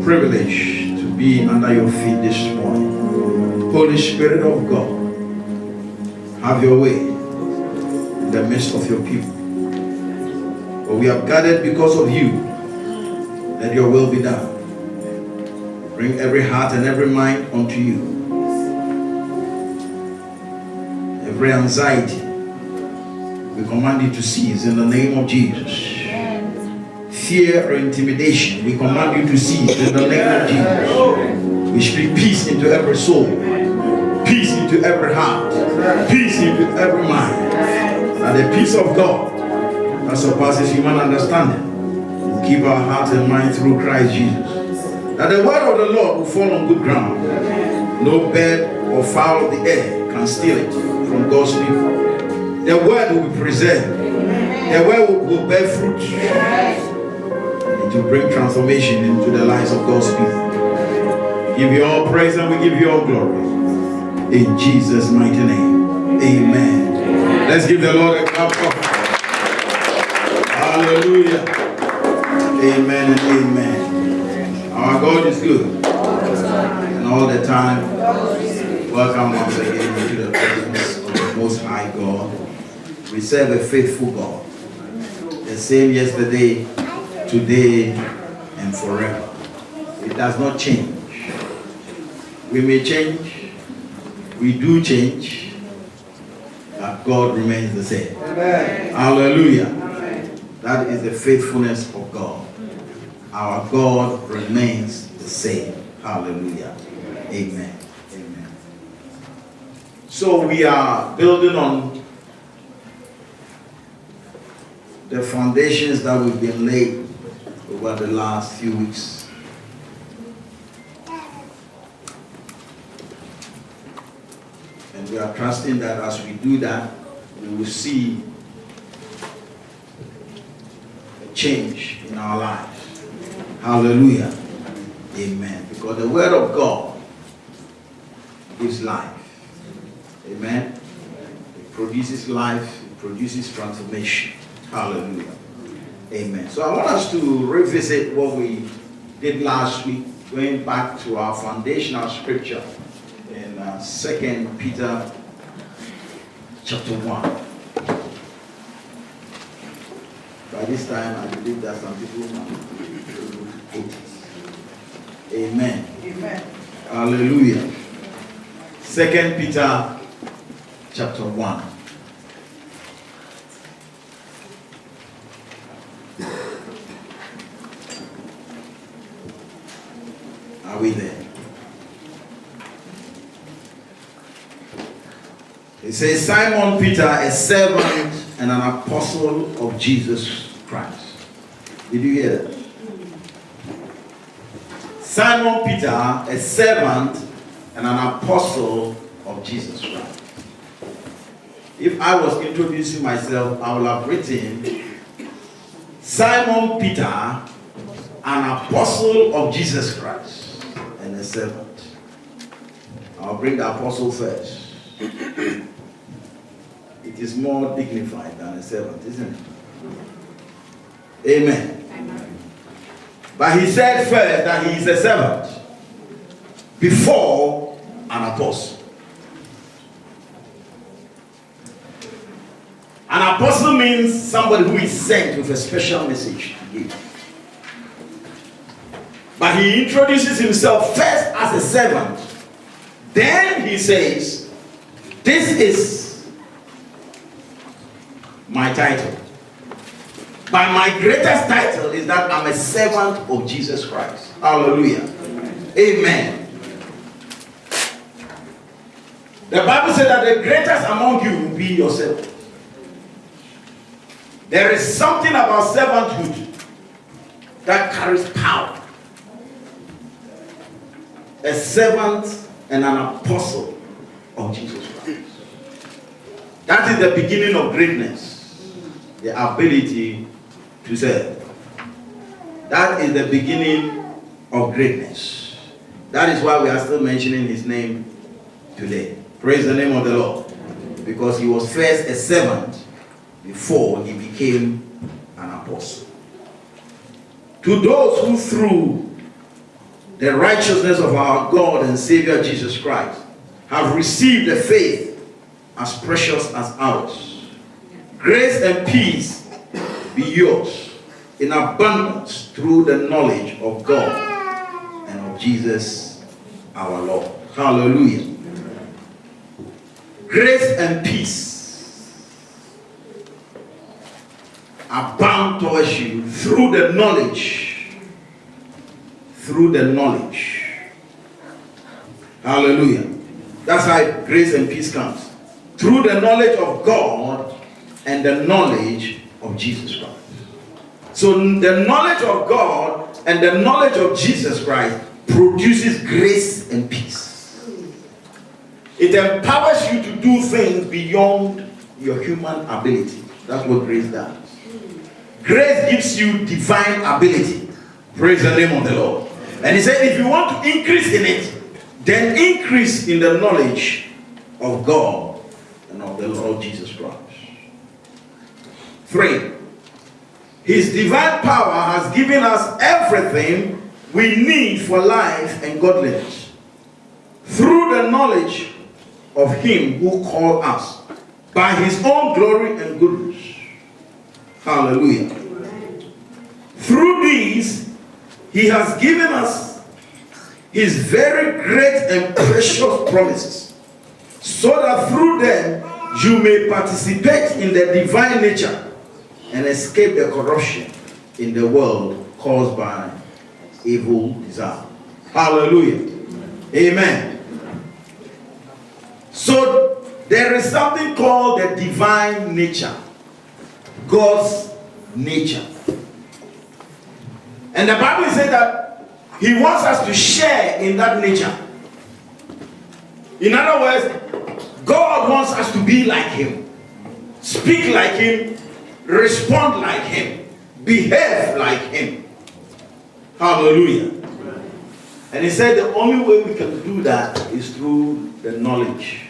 privilege to be under your feet this morning. Holy Spirit of God, have your way in the midst of your people. For we have gathered because of you. Let your will be done. Bring every heart and every mind unto you. Every anxiety, we command you to cease in the name of Jesus. Fear or intimidation, we command you to cease in the name of Jesus. We speak peace into every soul, peace into every heart, peace into every mind. And the peace of God that surpasses human understanding will keep our hearts and minds through Christ Jesus. That the word of the Lord will fall on good ground. No bird or fowl of the air can steal it from God's people. The word will be preserved. The word will bear fruit. And to bring transformation into the lives of God's people. We give you all praise and we give you all glory. In Jesus' mighty name. Amen. Let's give the Lord a clap of hallelujah. Amen and amen. Our God is good. And all the time. Welcome once again into the presence of the Most High God. We serve a faithful God. The same yesterday, today, and forever. It does not change. We may change. We do change. But God remains the same. Amen. Hallelujah. Amen. That is the faithfulness of God. Our God remains the same. Hallelujah. Amen. Amen. So we are building on the foundations that we've been laid over the last few weeks. And we are trusting that as we do that, we will see a change in our lives. Hallelujah. Amen. Because the word of God gives life. Amen. It produces life, it produces transformation. Hallelujah. Amen. So I want us to revisit what we did last week, going back to our foundational scripture in 2 Peter chapter 1. By this time, I believe that some people might be able to quote it. Amen. Amen. Hallelujah. 2 Peter chapter 1. Are we there? It says, Simon Peter, a servant and an apostle of Jesus Christ. Did you hear that? Simon Peter, a servant and an apostle of Jesus Christ. If I was introducing myself, I would have written Simon Peter, an apostle of Jesus Christ and a servant. I'll bring the apostle first. It is more dignified than a servant, isn't it? Amen. Amen. But he said first that he is a servant before an apostle. An apostle means somebody who is sent with a special message to give. But he introduces himself first as a servant. Then he says, this is my title. But my greatest title is that I'm a servant of Jesus Christ. Hallelujah. Amen. The Bible says that the greatest among you will be your servant. There is something about servanthood that carries power. A servant and an apostle of Jesus Christ. That is the beginning of greatness. The ability to serve. That is the beginning of greatness. That is why we are still mentioning his name today. Praise the name of the Lord. Because he was first a servant before he became an apostle. To those who through the righteousness of our God and Savior Jesus Christ, have received a faith as precious as ours. Grace and peace be yours in abundance through the knowledge of God and of Jesus our Lord. Hallelujah. Grace and peace abound towards you through the knowledge. Through the knowledge. Hallelujah. That's how grace and peace comes. Through the knowledge of God and the knowledge of Jesus Christ. So the knowledge of God and the knowledge of Jesus Christ produces grace and peace. It empowers you to do things beyond your human ability. That's what grace does. Grace gives you divine ability. Praise the name of the Lord. And he said, if you want to increase in it, then increase in the knowledge of God and of the Lord Jesus Christ. 3. His divine power has given us everything we need for life and godliness through the knowledge of him who called us by his own glory and goodness. Hallelujah. Through these, he has given us his very great and precious promises, so that through them you may participate in the divine nature and escape the corruption in the world caused by evil desire. Hallelujah. Amen. So there is something called the divine nature. God's nature. And the Bible says that he wants us to share in that nature. In other words, God wants us to be like him, speak like him, respond like him, behave like him. Hallelujah. And he said the only way we can do that is through the knowledge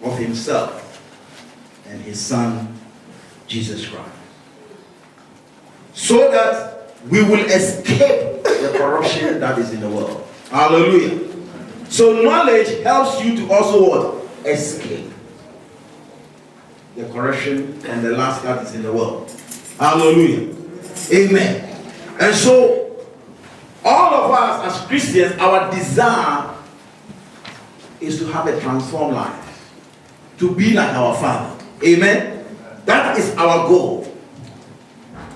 of himself and his son Jesus Christ, so that we will escape the corruption that is in the world. Hallelujah. So knowledge helps you to also what? Escape the corruption and the lust that is in the world. Hallelujah. Amen. And so all of us as Christians, our desire is to have a transformed life, to be like our Father. Amen. That is our goal.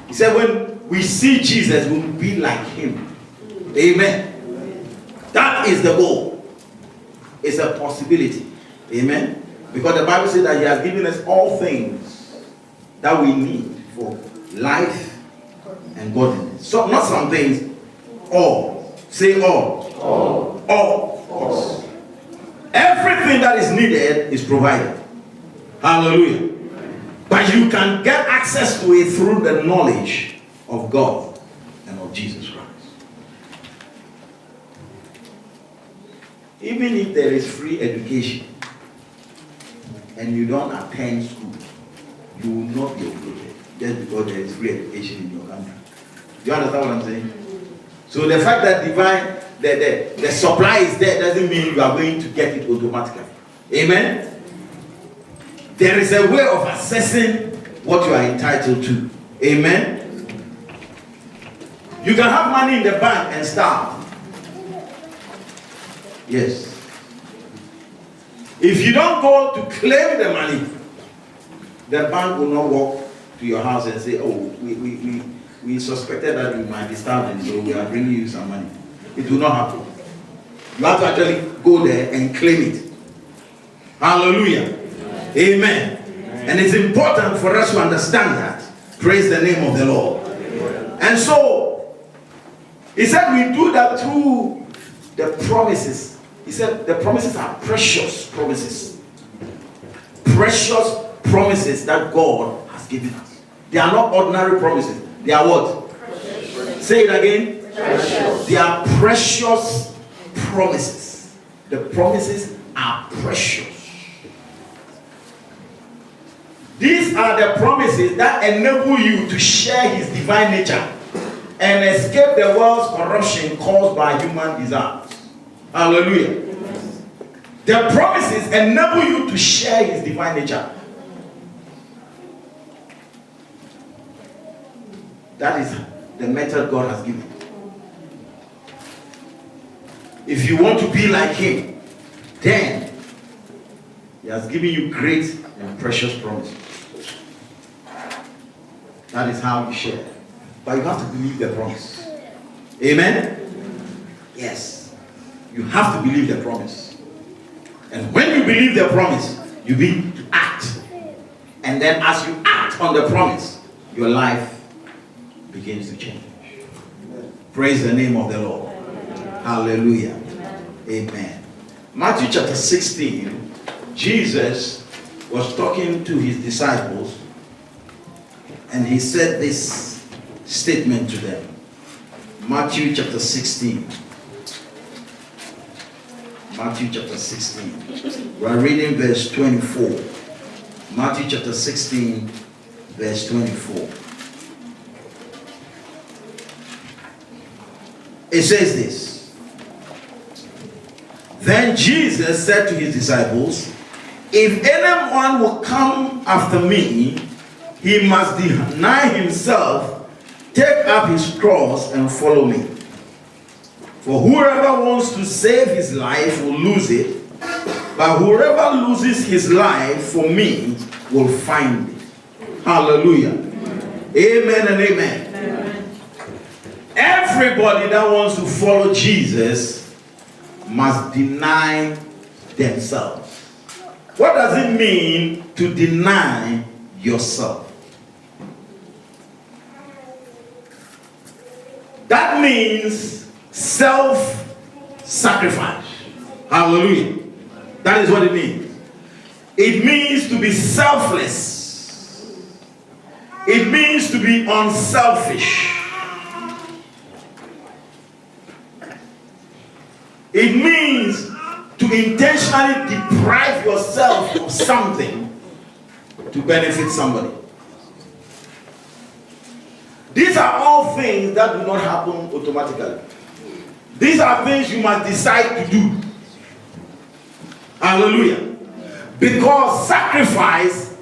He said when we see Jesus, we will be like him. Amen. That is the goal. It's a possibility. Amen. Because the Bible says that he has given us all things that we need for life and godliness. So not some things, all. Say all. All. All. Everything that is needed is provided. Hallelujah. But you can get access to it through the knowledge of God and of Jesus Christ. Even if there is free education and you don't attend school, you will not be educated just because there is free education in your country. Do you understand what I'm saying? So the fact that the supply is there doesn't mean you are going to get it automatically. Amen? There is a way of assessing what you are entitled to. Amen? You can have money in the bank and starve. Yes. If you don't go to claim the money, the bank will not walk to your house and say, oh, we suspected that you might be starving, so we are bringing you some money. It will not happen. You have to actually go there and claim it. Hallelujah. Amen. And it's important for us to understand that. Praise the name of the Lord. And so, he said we do that through the promises. He said the promises are precious promises. Precious promises that God has given us. They are not ordinary promises. They are what? Precious. Say it again. Precious. They are precious promises. The promises are precious. These are the promises that enable you to share his divine nature. and escape the world's corruption caused by human desires. Hallelujah. The promises enable you to share his divine nature. That is the method God has given. If you want to be like him, then he has given you great and precious promises. That is how you share. But you have to believe the promise. Amen? Yes. You have to believe the promise. And when you believe the promise, you begin to act. And then as you act on the promise, your life begins to change. Praise the name of the Lord. Hallelujah. Amen. Matthew chapter 16, Jesus was talking to his disciples, and he said this statement to them. Matthew chapter 16. Matthew chapter 16. We are reading verse 24. Matthew chapter 16, verse 24. It says this. Then Jesus said to his disciples, if anyone will come after me, he must deny himself, take up his cross, and follow me. For whoever wants to save his life will lose it, but whoever loses his life for me will find it. Hallelujah. Amen and amen. Everybody that wants to follow Jesus must deny themselves. What does it mean to deny yourself? That means self-sacrifice. Hallelujah. That is what it means. It means to be selfless. It means to be unselfish. It means to intentionally deprive yourself of something to benefit somebody. These are all things that do not happen automatically. These are things you must decide to do. Hallelujah. Because sacrifice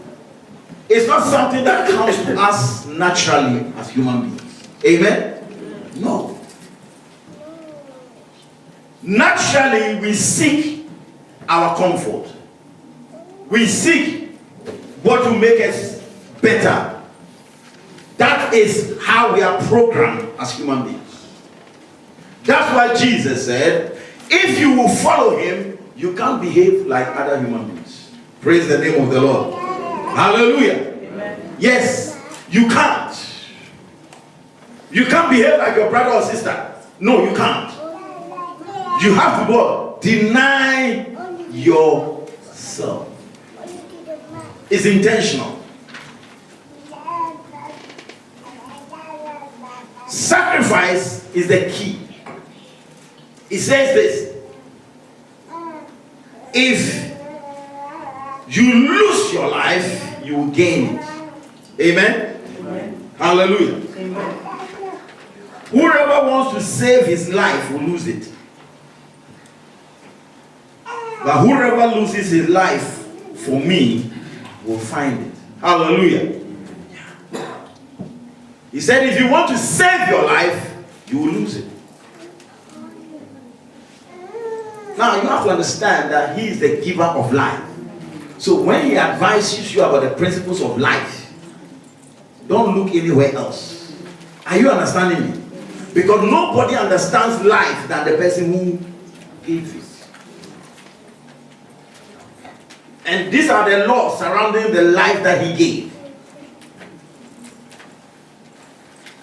is not something that comes to us naturally as human beings. Amen? No. Naturally, we seek our comfort. We seek what will make us better. That is how we are programmed as human beings. That's why Jesus said, if you will follow him, you can't behave like other human beings. Praise the name of the Lord. Hallelujah. Amen. Yes, you can't. You can't behave like your brother or sister. No, you can't. You have to go. Deny yourself. It's intentional. Sacrifice is the key. It says this. If you lose your life, you will gain it. Amen? Amen. Hallelujah. Amen. Whoever wants to save his life will lose it. But whoever loses his life for me will find it. Hallelujah. He said, if you want to save your life, you will lose it. Now, you have to understand that he is the giver of life. So when he advises you about the principles of life, don't look anywhere else. Are you understanding me? Because nobody understands life than the person who gives it. And these are the laws surrounding the life that he gave.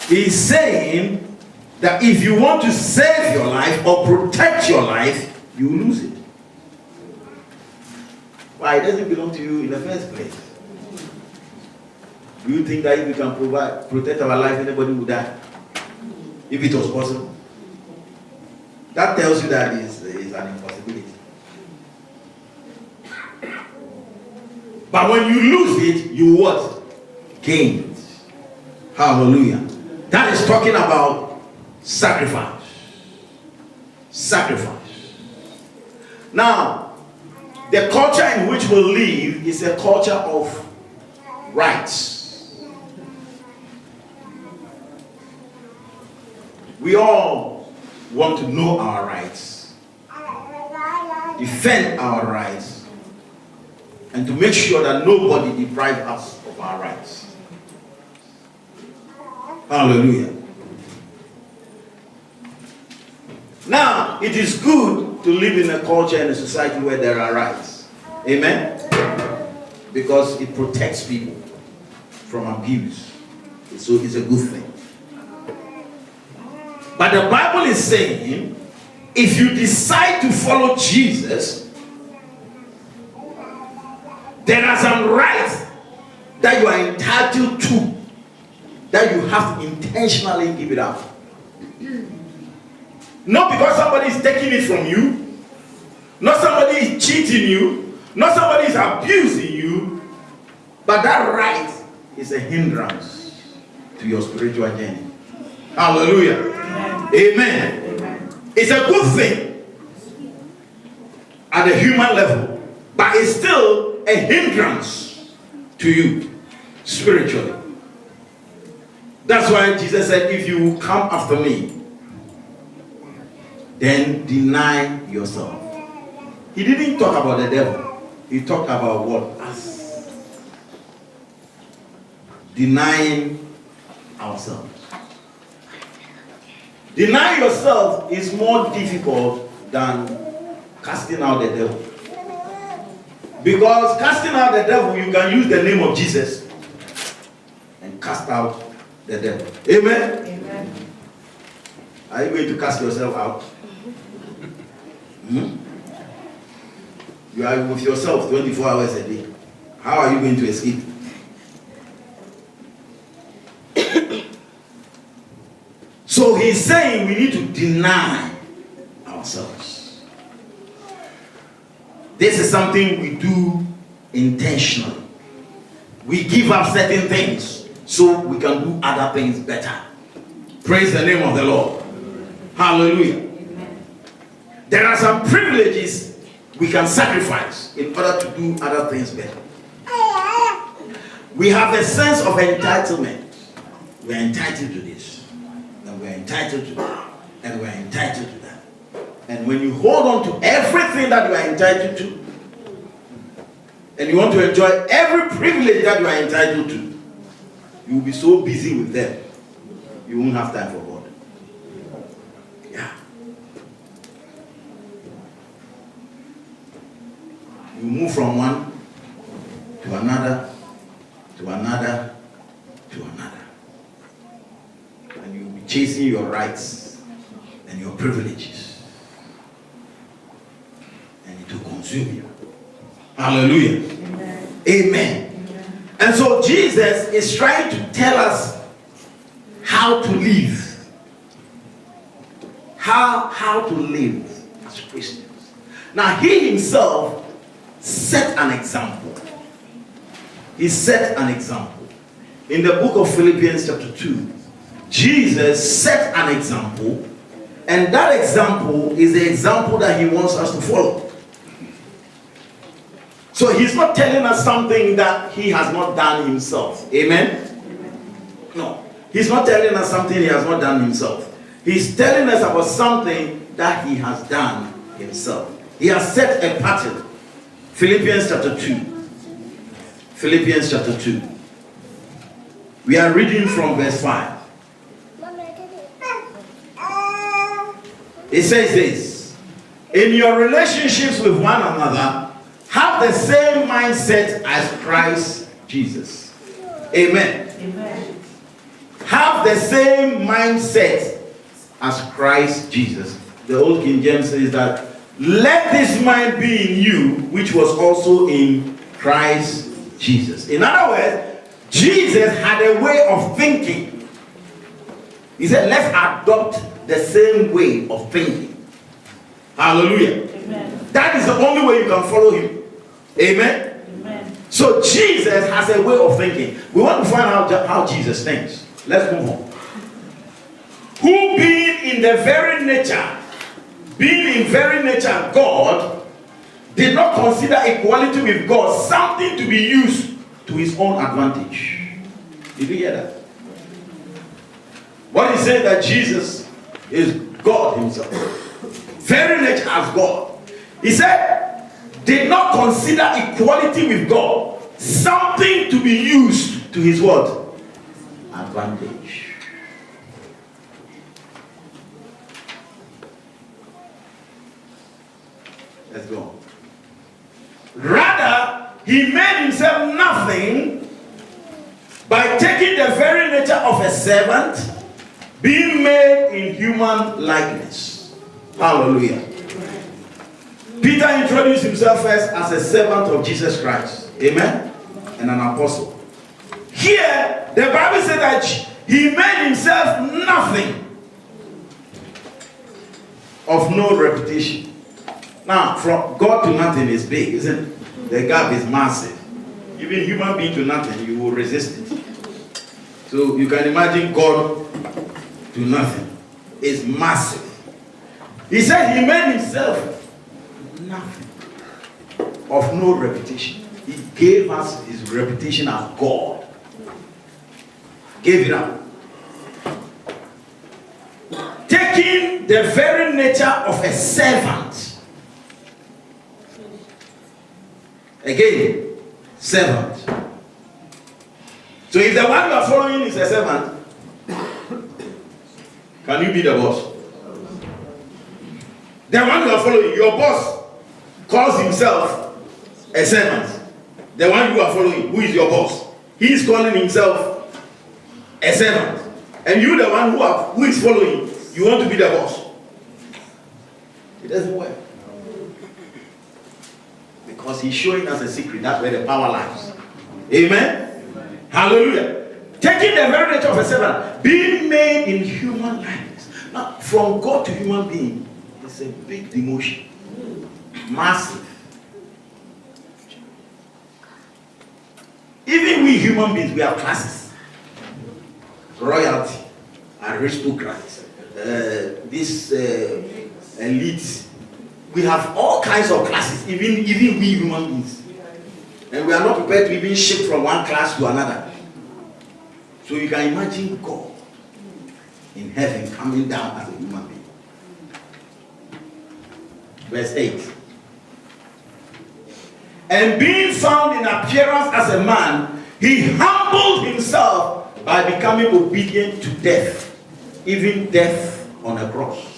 He's saying that if you want to save your life or protect your life, you lose it. Why? It doesn't belong to you in the first place. Do you think that if we can protect our life, anybody would die? If it was possible? That tells you that it's an impossibility. But when you lose it, you what? Gain it. Hallelujah. That is talking about Sacrifice. Sacrifice. Now, the culture in which we live is a culture of rights. We all want to know our rights, defend our rights, and to make sure that nobody deprives us of our rights. Hallelujah. Now, it is good to live in a culture and a society where there are rights. Amen? Because it protects people from abuse. So it's a good thing. But the Bible is saying, if you decide to follow Jesus, there are some rights that you are entitled to, that you have to intentionally give it up. Not because somebody is taking it from you, not somebody is cheating you, not somebody is abusing you, but that right is a hindrance to your spiritual journey. Hallelujah. Amen. Amen. It's a good thing at the human level, but it's still a hindrance to you spiritually. That's why Jesus said, if you come after me, then deny yourself. He didn't talk about the devil. He talked about what? Us. Denying ourselves. Deny yourself is more difficult than casting out the devil. Because casting out the devil, you can use the name of Jesus and cast out the devil. Amen? Amen. Are you going to cast yourself out? You are with yourself 24 hours a day. How are you going to escape? So he's saying we need to deny ourselves. This is something we do intentionally. We give up certain things so we can do other things better. Praise the name of the Lord. Hallelujah. There are some privileges we can sacrifice in order to do other things better. We have a sense of entitlement. We're entitled to this, and we're entitled to that, and we're entitled to that. And when you hold on to everything that you are entitled to, and you want to enjoy every privilege that you are entitled to, you will be so busy with them, you won't have time for God. You move from one to another, to another, to another. And you'll be chasing your rights and your privileges. And it will consume you. Hallelujah. Amen. Amen. Amen. And so Jesus is trying to tell us how to live. How to live as Christians. Now he himself set an example. He set an example. In the book of Philippians chapter 2, Jesus set an example, and that example is the example that he wants us to follow. So he's not telling us something that he has not done himself. Amen? No. He's not telling us something he has not done himself. He's telling us about something that he has done himself. He has set a pattern. Philippians chapter 2. Philippians chapter 2. We are reading from verse 5. It says this: in your relationships with one another, have the same mindset as Christ Jesus. Amen. Amen. Have the same mindset as Christ Jesus. The old King James says that, let this mind be in you, which was also in Christ Jesus. In other words, Jesus had a way of thinking. He said, let's adopt the same way of thinking. Hallelujah. Amen. That is the only way you can follow him. Amen. Amen. So Jesus has a way of thinking. We want to find out how Jesus thinks. Let's move on. who being in very nature God, did not consider equality with God something to be used to his own advantage. Did you hear that? What he said, that Jesus is God himself, very nature as God. He said, did not consider equality with God something to be used to his what? Advantage. Let's go. Rather, he made himself nothing by taking the very nature of a servant, being made in human likeness. Hallelujah. Peter introduced himself first as a servant of Jesus Christ. Amen. And an apostle. Here, the Bible said that he made himself nothing, of no reputation. Now, from God to nothing is big, isn't it? The gap is massive. Even human being to nothing, you will resist it. So you can imagine God to nothing is massive. He said he made himself nothing, of no reputation. He gave us his reputation as God. Gave it up. Taking the very nature of a servant. Again, servant. So if the one you are following is a servant, can you be the boss? The one you are following, your boss, calls himself a servant. The one you are following, who is your boss, he is calling himself a servant. And you, the one who is following, you want to be the boss. It doesn't work. Because he's showing us a secret. That's where the power lies. Amen? Amen. Hallelujah. Taking the very nature of a servant, being made in human likeness. Now, from God to human being, it's a big demotion. Massive. Even we human beings, we have classes. Royalty, aristocrats, elite. We have all kinds of classes, even we human beings. And we are not prepared to even shift from one class to another. So you can imagine God in heaven coming down as a human being. Verse 8. And being found in appearance as a man, he humbled himself by becoming obedient to death, even death on a cross.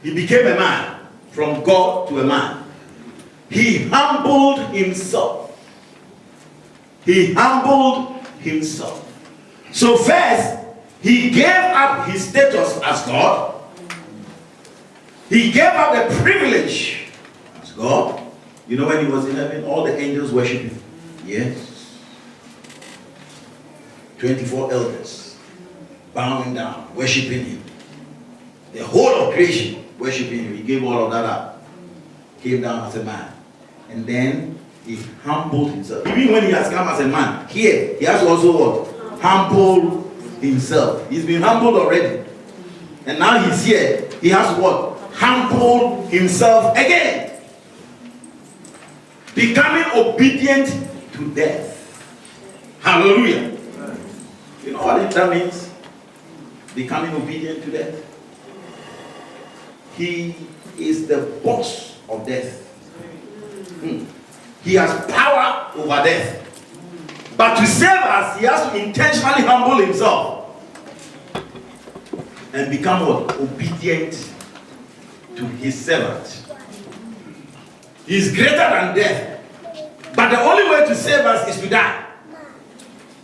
He became a man, from God to a man. He humbled himself. He humbled himself. So first, he gave up his status as God. He gave up the privilege as God. You know, when he was in heaven, all the angels worshiped him. Yes. 24 elders bowing down, worshiping him. The whole of creation worshiping him. He gave all of that up. Came down as a man. And then he humbled himself. Even when he has come as a man, here, he has also what? Humbled himself. He's been humbled already. And now he's here. He has what? Humbled himself again. Becoming obedient to death. Hallelujah. You know what that means? Becoming obedient to death. He is the boss of death. He has power over death. But to save us, he has to intentionally humble himself and become what? Obedient to his servant. He is greater than death. But the only way to save us is to die.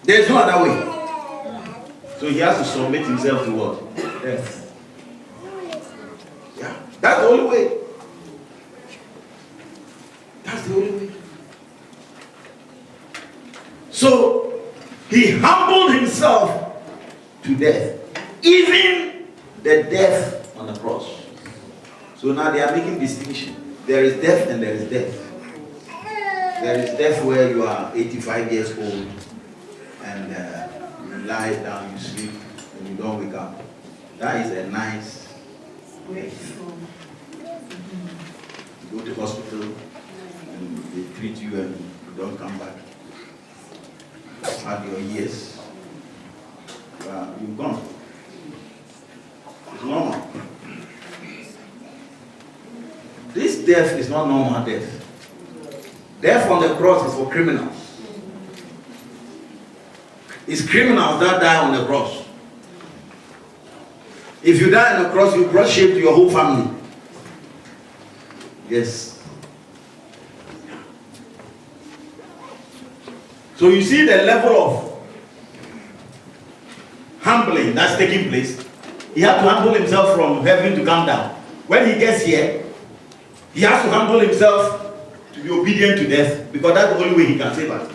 There is no other way. So he has to submit himself to what? Death. Yeah, that's the only way. That's the only way. So he humbled himself to death, even the death on the cross. So now they are making distinction. There is death and there is death. There is death where you are 85 years old and you lie down, you sleep, and you don't wake up. That is a nice death. You go to hospital, and they treat you, and you don't come back. Had your years. You've gone. It's normal. This death is not normal death. Death on the cross is for criminals. It's criminals that die on the cross. If you die on the cross, you brought shame to your whole family. Yes. So you see the level of humbling that's taking place. He had to humble himself from heaven to come down. When he gets here, he has to humble himself to be obedient to death, because that's the only way he can save us.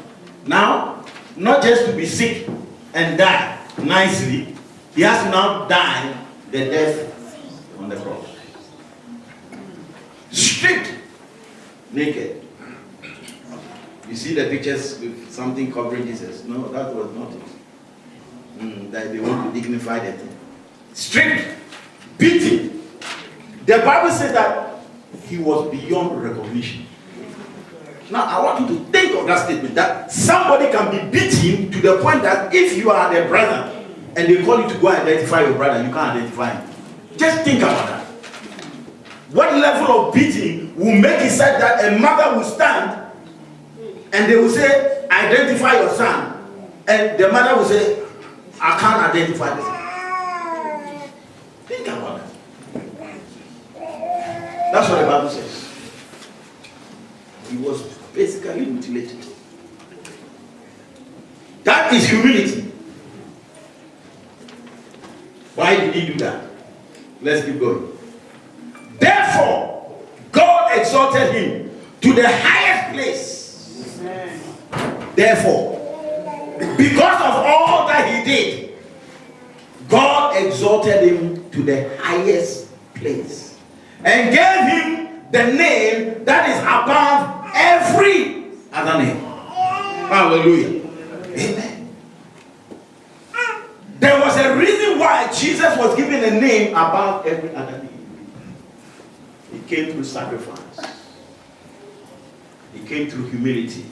Now, not just to be sick and die nicely, he has to now die the death on the cross. Stripped, naked. You see the pictures with something covering Jesus? No, that was not it. That they want to dignify the thing. Stripped, beaten. The Bible says that he was beyond recognition. Now I want you to think of that statement, that somebody can be beaten to the point that if you are the brother and they call you to go identify your brother, you can't identify him. Just think about that. What level of beating will make it such that a mother will stand and they will say, identify your son, and the mother will say, I can't identify this son. Think about that. That's what the Bible says. He was basically mutilated. That is humility. Why did he do that? Let's keep going. Therefore, God exalted him to the highest place. Therefore, because of all that he did, God exalted him to the highest place and gave him the name that is above every other name. Hallelujah. Amen. There was a reason why Jesus was given a name above every other name. He came through sacrifice. He came through humility.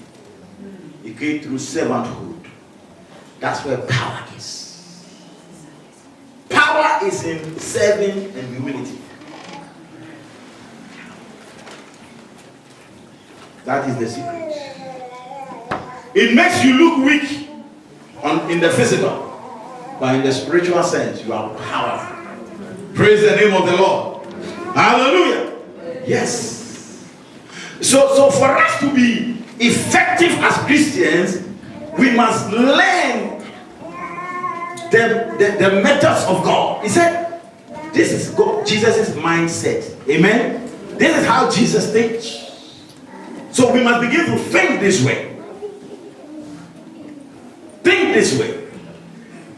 He came through servanthood. That's where power is. Power is in serving and humility. That is the secret. It makes you look weak in the physical, but in the spiritual sense, you are powerful. Praise the name of the Lord. Hallelujah. Yes. So for us to be effective as Christians, we must learn the methods of God. He said, this is God, Jesus' mindset. Amen. This is how Jesus thinks. So we must begin to think this way. Think this way.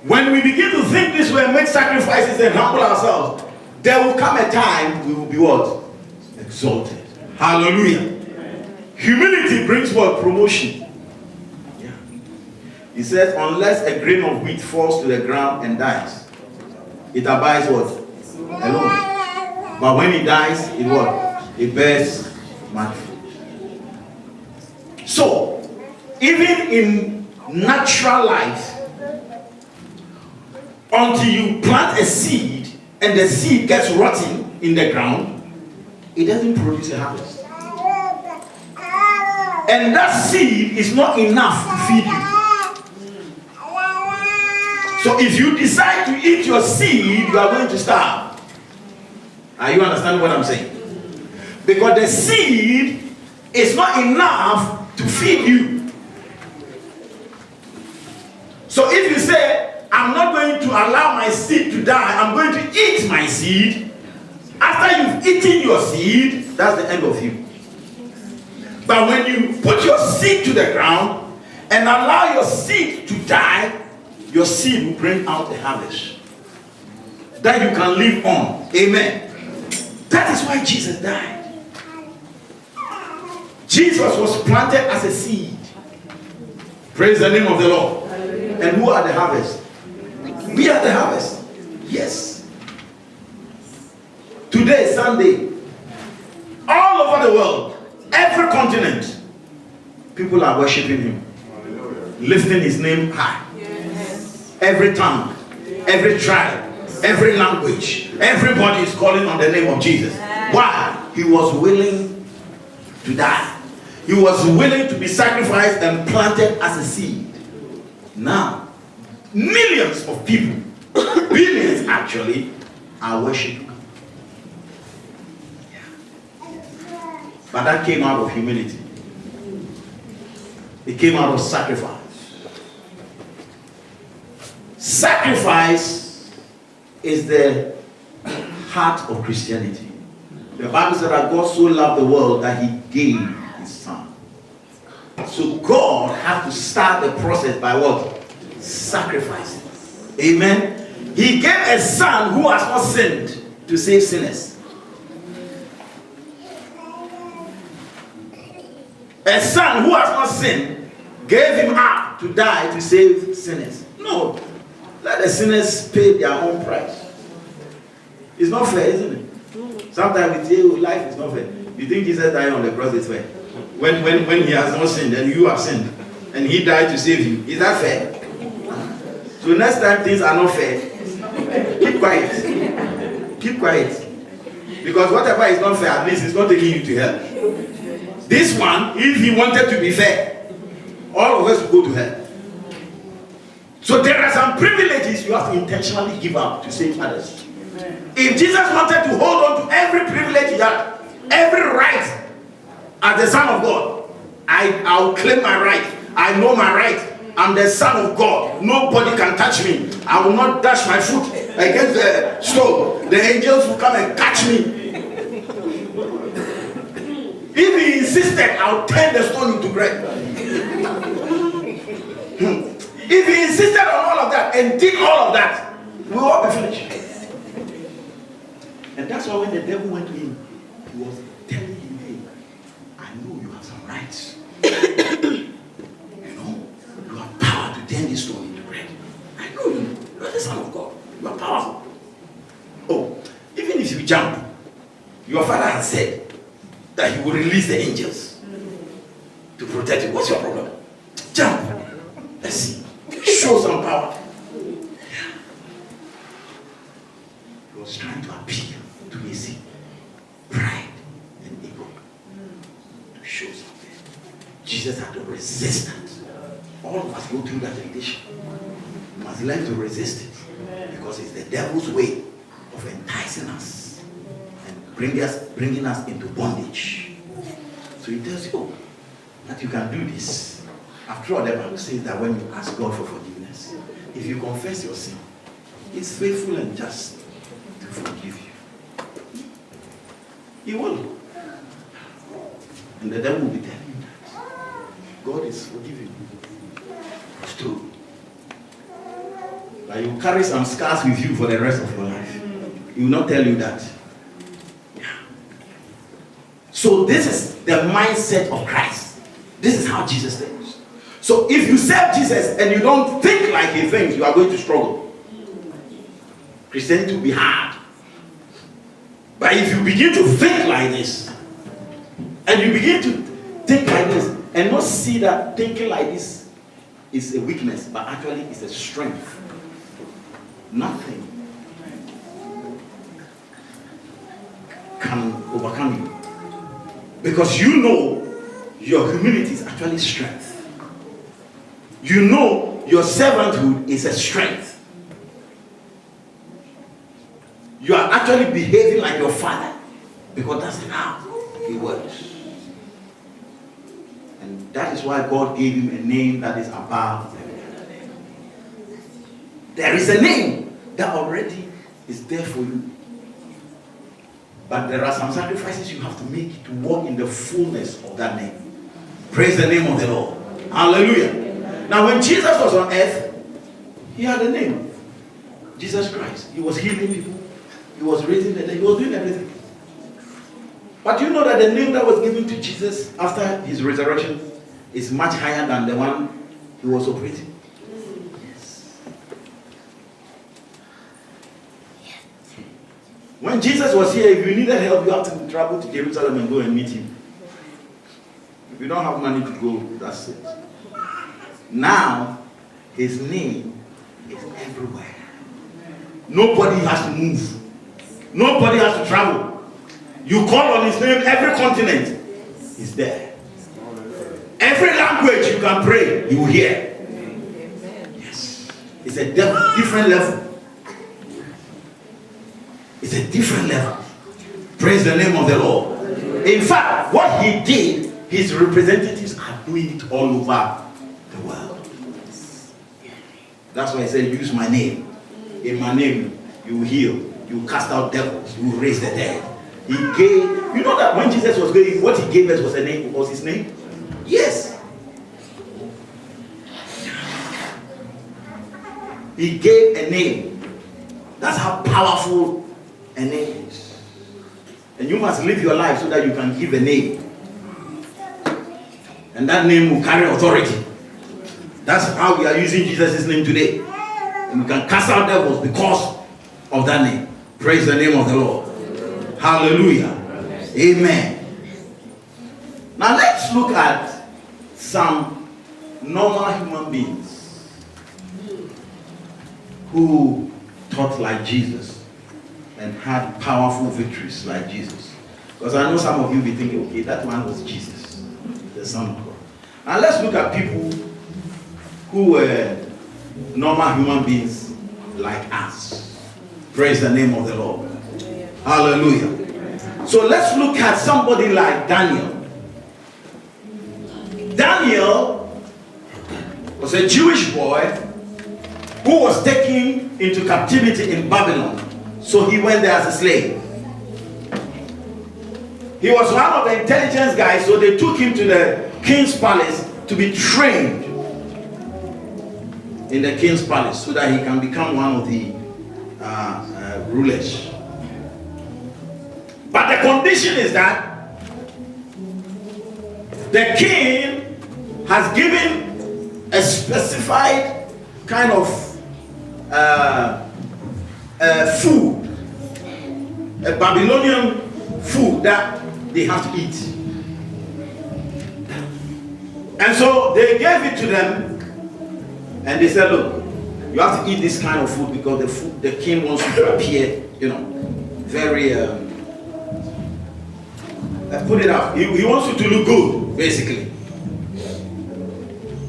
When we begin to think this way and make sacrifices and humble ourselves, there will come a time we will be what? Exalted. Hallelujah. Humility brings what? Promotion. Yeah. He says, unless a grain of wheat falls to the ground and dies, it abides what? Alone. But when it dies, it what? It bears much fruit. So, even in natural life, until you plant a seed and the seed gets rotten in the ground, it doesn't produce a harvest. And that seed is not enough to feed you. So if you decide to eat your seed, you are going to starve. Are you understanding what I'm saying? Because the seed is not enough to feed you. So if you say, I'm not going to allow my seed to die, I'm going to eat my seed, after you've eaten your seed, that's the end of you. But when you put your seed to the ground and allow your seed to die, your seed will bring out a harvest that you can live on. Amen. That is why Jesus died. Jesus was planted as a seed. Praise the name of the Lord. And who are the harvest? We are the harvest. Yes. Today, Sunday, all over the world, every continent, people are worshiping him, lifting his name high. Every tongue, every tribe, every language, everybody is calling on the name of Jesus. Why? He was willing to die. He was willing to be sacrificed and planted as a seed. Now, millions of people, billions actually, are worshiping. But that came out of humility. It came out of sacrifice. Sacrifice is the heart of Christianity. The Bible said that God so loved the world that he gave his son. So God had to start the process by what? Sacrificing. Amen. He gave a son who has not sinned to save sinners. A son who has not sinned gave him up to die to save sinners. No. Let the sinners pay their own price. It's not fair, isn't it? Sometimes we say, oh, life is not fair. You think Jesus died on the cross is fair? When he has not sinned and you have sinned and he died to save you, is that fair? So next time things are not fair, keep quiet. Keep quiet. Because whatever is not fair, at least it's not taking you to hell. This one, if he wanted to be fair, all of us will go to hell. So there are some privileges you have to intentionally give up to save others. Amen. If Jesus wanted to hold on to every privilege he had, every right as the Son of God, I'll claim my right. I know my right. I'm the Son of God. Nobody can touch me. I will not dash my foot against the stone. The angels will come and catch me. If he insisted, I'll turn the stone into bread. If he insisted on all of that and did all of that, we'll all be finished. And that's why when the devil went to him, he was telling him, hey, I know you have some rights. You know, you have power to turn this stone into bread. I know you. You are the Son of God. You are powerful. Oh, even if you jump, your father has said that he will release the angels to protect you. What's your problem? Jump. Let's see. Show some power. He was trying to appeal to his pride and ego to show something. Jesus had to resist that. All of us go through that temptation. We must learn to resist it because it's the devil's way of enticing us and bringing us into bondage. So he tells you that you can do this. After all, the Bible says that when you ask God for forgiveness, if you confess your sin, He's faithful and just to forgive you. He will. And the devil will be telling you that God is forgiving you. It's true. But you carry some scars with you for the rest of your life. He will not tell you that. Yeah. So this is the mindset of Christ. This is how Jesus thinks. So if you serve Jesus and you don't think like he thinks, you are going to struggle. Christianity will be hard. But if you begin to think like this, and you begin to think like this, and not see that thinking like this is a weakness, but actually it's a strength. Nothing can overcome you. Because you know your humility is actually strength. You know your servanthood is a strength. You are actually behaving like your father because that's how he works. And that is why God gave him a name that is above every other name. There is a name that already is there for you. But there are some sacrifices you have to make to walk in the fullness of that name. Praise the name of the Lord. Hallelujah. Now when Jesus was on earth, he had a name. Jesus Christ. He was healing people. He was raising the dead. He was doing everything. But you know that the name that was given to Jesus after his resurrection is much higher than the one he was operating. When Jesus was here, if you needed help, you have to travel to Jerusalem and go and meet him. If you don't have money to go, that's it. Now, his name is everywhere. Nobody has to move. Nobody has to travel. You call on his name, every continent is there. Every language you can pray, you will hear. Yes. It's a different level. It's a different level. Praise the name of the Lord. In fact, what he did, his representatives are doing it all over the world. That's why he said, use my name. In my name, you will heal. You will cast out devils. You will raise the dead. He gave, you know that when Jesus was going, what he gave us was a name, was his name? Yes. He gave a name. That's how powerful a name is. And you must live your life so that you can give a name. And that name will carry authority. That's how we are using Jesus' name today. And we can cast out devils because of that name. Praise the name of the Lord. Hallelujah. Amen. Now let's look at some normal human beings who taught like Jesus and had powerful victories like Jesus. Because I know some of you will be thinking, okay, that one was Jesus, the Son of God. Now let's look at people who were normal human beings like us. Praise the name of the Lord. Hallelujah. So let's look at somebody like Daniel. Daniel was a Jewish boy who was taken into captivity in Babylon. So he went there as a slave. He was one of the intelligence guys, so they took him to the king's palace to be trained in the king's palace so that he can become one of the rulers. But the condition is that the king has given a specified kind of food, a Babylonian food that they have to eat. And so they gave it to them and they said, look, you have to eat this kind of food because the king wants you to appear, very, put it out. He wants you to look good, basically.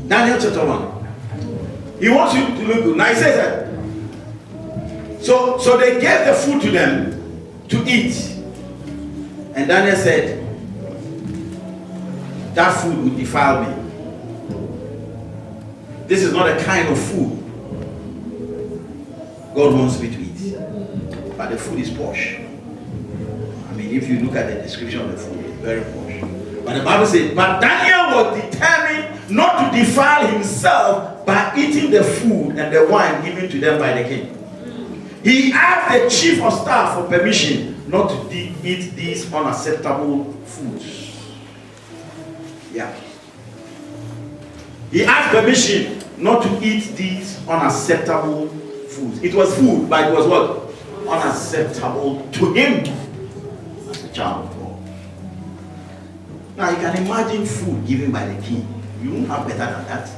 Daniel chapter 1. He wants you to look good. Now he says that. So they gave the food to them to eat. And Daniel said, that food would defile me. This is not a kind of food God wants me to eat. But the food is posh. I mean, if you look at the description of the food, it's very posh. But the Bible says, but Daniel was determined not to defile himself by eating the food and the wine given to them by the king. He asked the chief of staff for permission not to eat these unacceptable foods. Yeah. He asked permission not to eat these unacceptable foods. It was food, but it was what? Unacceptable to him as a child of God. Now you can imagine food given by the king. You won't have better than that.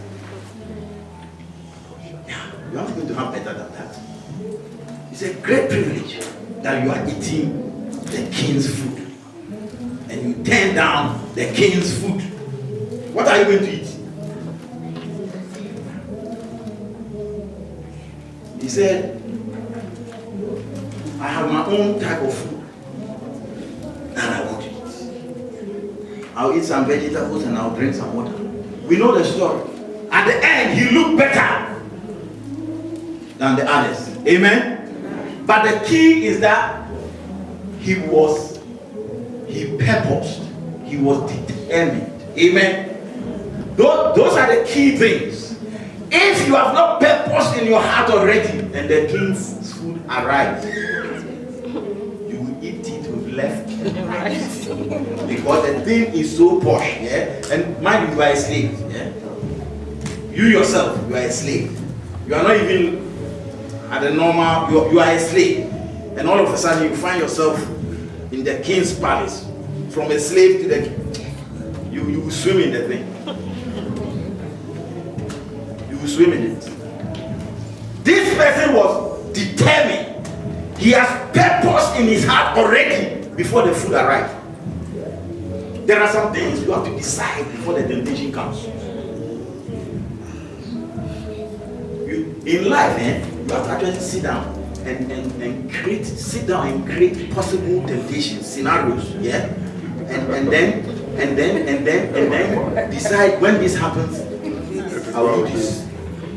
Yeah, you aren't going to have better than that. It's a great privilege that you are eating the king's food. And you turn down the king's food. What are you going to eat? He said, I have my own type of food that I want to eat. I'll eat some vegetables and I'll drink some water. We know the story. At the end, he looked better than the others. Amen? But the key is that he purposed. He was determined. Amen? Those are the key things. If you have not purposed in your heart already, and the king's food arrives, you will eat it with left. Because the thing is so posh, yeah? And mind you are a slave, yeah? You yourself, you are a slave. You are not even at the normal, you are a slave. And all of a sudden you find yourself in the king's palace. From a slave to the king. You will swim in the thing. You will swim in it. This person was determined. He has purpose in his heart already before the food arrives. There are some things you have to decide before the temptation comes. In life, you have to actually sit down and create possible temptations, scenarios, yeah, and then decide when this happens, I'll do this.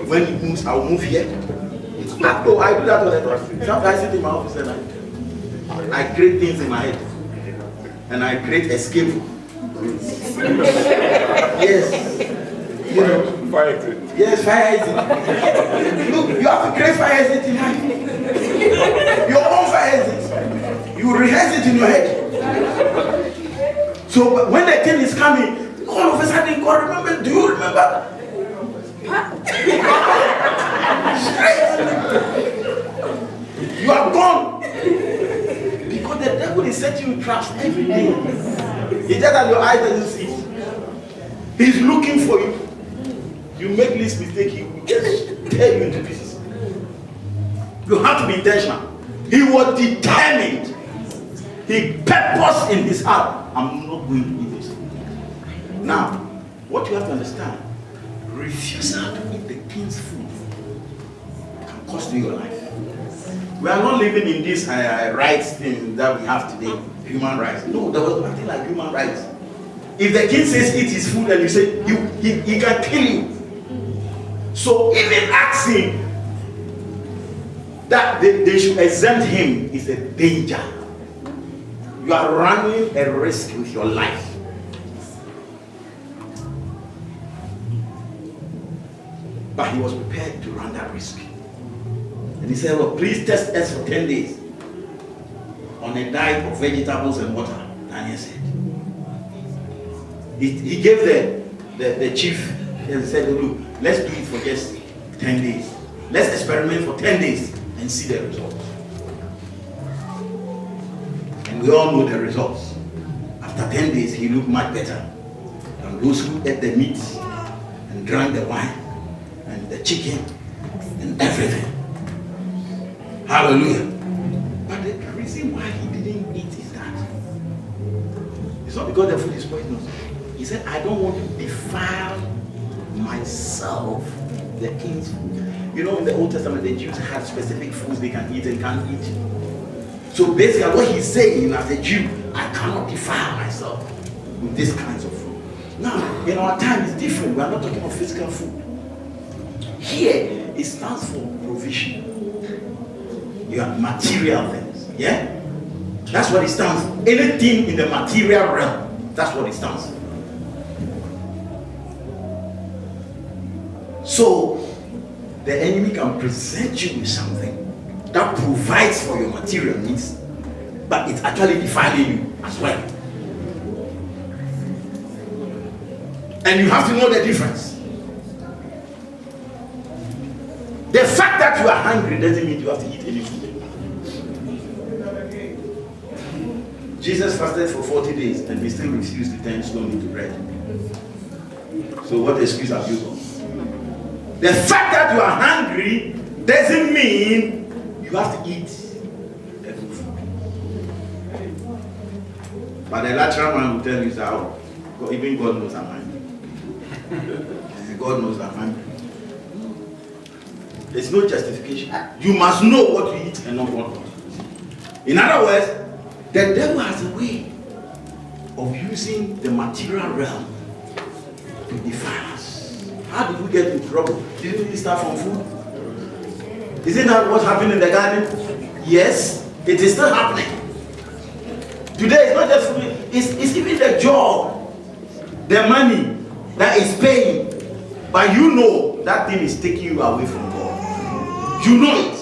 When it moves, I'll move here. Oh, I do that all the time. Sometimes I sit in my office and I create things in my head, and I create escape. Yes, you know. Fire exit. Yes, fire exit. Look, you have to create fire exit in life. Your own fire exit. You rehearse it in your head. So when the thing is coming, all of a sudden God remember. Do you remember? Straight. You are gone. Because the devil is setting you traps every day. It's just that your eyes doesn't see. He's looking for you. You make this mistake, he will just tear you into pieces. You have to be intentional. He was determined. He purposed in his heart, I'm not going to eat this. Now, what you have to understand, refusal to eat the king's food can cost you your life. We are not living in this rights thing that we have today, human rights. No, there was nothing like human rights. If the king says eat his food and you say he can kill you. So even asking that they should exempt him is a danger. You are running a risk with your life. But he was prepared to run that risk. And he said, well, please test us for 10 days on a diet of vegetables and water. Daniel said. He gave the chief and said, look, let's do it for just 10 days. Let's experiment for 10 days and see the results. And we all know the results. After 10 days, he looked much better than those who ate the meat and drank the wine and the chicken and everything. Hallelujah. But the reason why he didn't eat is that it's not because the food is poisonous. He said, I don't want to defile myself, the king's food. You know, in the Old Testament, the Jews had specific foods they can eat and can't eat. So basically, what he's saying as a Jew, I cannot defile myself with these kinds of food. Now, in our time, it's different. We are not talking about physical food. Here, it stands for provision. You have material things. Yeah? That's what it stands for. Anything in the material realm, that's what it stands for. So, the enemy can present you with something that provides for your material needs, but it's actually defiling you as well. And you have to know the difference. The fact that you are hungry doesn't mean you have to eat any food. Jesus fasted for 40 days and he still refused to turn stone into bread. So what excuse have you got? The fact that you are hungry doesn't mean you have to eat the good food. But the lateral man will tell you that even God knows I'm hungry. God knows I'm hungry. There's no justification. You must know what you eat and not what not. In other words, the devil has a way of using the material realm to defile us. How did we get in trouble? Didn't we start from food? Isn't that what happened in the garden? Yes, it is still happening. Today it's not just food, it's even the job, the money that is paying. But you know that thing is taking you away from God. You know it.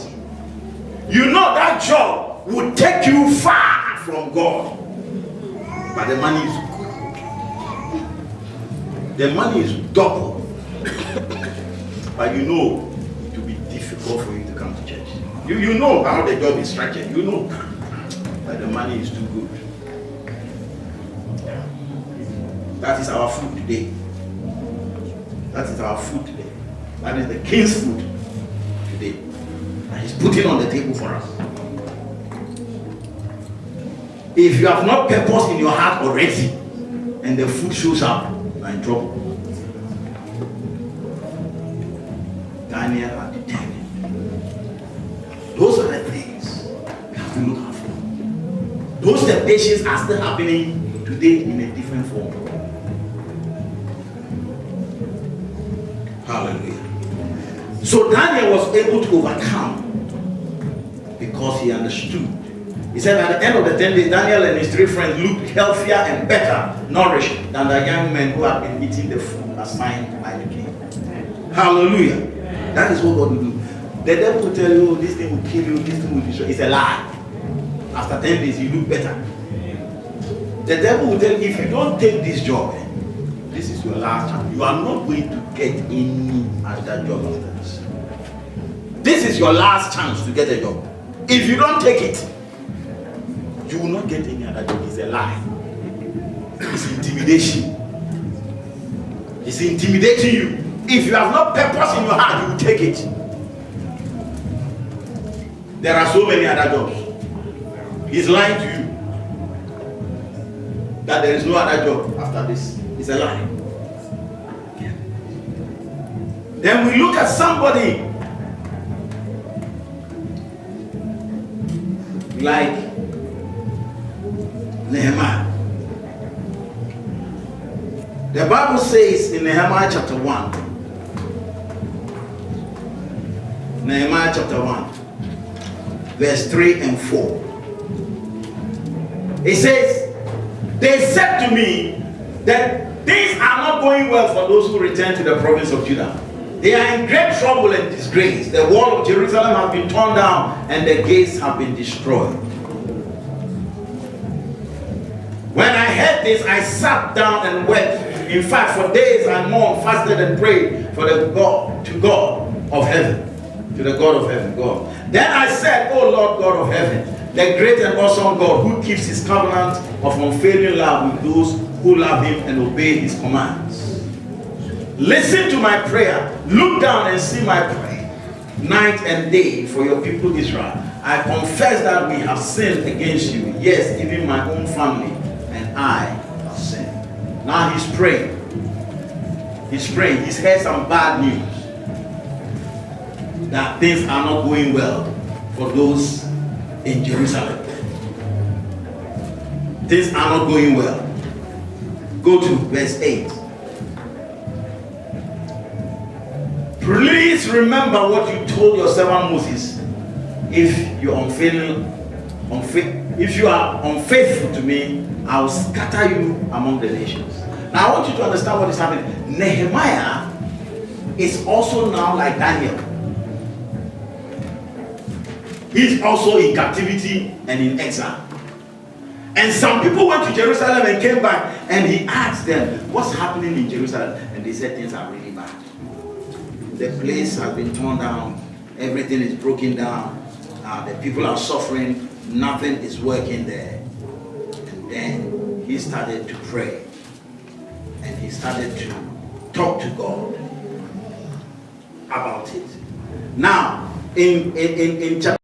You know that job will take you far from God. But the money is good. The money is double. But you know it will be difficult for you to come to church. church. You know how the job is structured. You know that the money is too good. That is our food today. That is our food today. That is the king's food today. And he's putting on the table for us. If you have not purpose in your heart already, and the food shows up, you are in trouble. Daniel had determined. Those are the things we have to look out for. Those temptations are still happening today in a different form. Hallelujah. So Daniel was able to overcome because he understood. He said at the end of the 10 days, Daniel and his 3 friends looked healthier and better nourished than the young men who had been eating the food assigned by the king. Hallelujah. That is what God will do. The devil will tell you, oh, this thing will kill you, this thing will destroy. It's a lie. After 10 days, you look better. The devil will tell you, if you don't take this job, this is your last chance. You are not going to get any other job after this. This is your last chance to get a job. If you don't take it, you will not get any other job. It's a lie. It's intimidation. It's intimidating you. If you have no purpose in your heart, you will take it. There are so many other jobs. He's lying to you that there is no other job after this. It's a lie. Then we look at somebody like Nehemiah. The Bible says in Nehemiah chapter 1, Nehemiah chapter 1, verse 3 and 4. It says, they said to me that things are not going well for those who return to the province of Judah. They are in great trouble and disgrace. The wall of Jerusalem has been torn down and the gates have been destroyed. When I heard this, I sat down and wept. In fact, for days I mourned, fasted and prayed for the God, to God of heaven, to the God of heaven, God. Then I said, O Lord God of heaven, the great and awesome God who keeps his covenant of unfailing love with those who love him and obey his commands. Listen to my prayer. Look down and see my prayer night and day for your people Israel. I confess that we have sinned against you. Yes, even my own family and I have sinned. Now he's praying. He's praying. He's heard some bad news that things are not going well for those in Jerusalem. Things are not going well. Go to verse 8. Please remember what you told your servant Moses. If you are unfaithful to me, I will scatter you among the nations. Now I want you to understand what is happening. Nehemiah is also now like Daniel. He's also in captivity and in exile. And some people went to Jerusalem and came back, and he asked them, what's happening in Jerusalem? And they said things are really bad. The place has been torn down. Everything is broken down. The people are suffering. Nothing is working there. And then he started to pray. And he started to talk to God about it. Now, in chapter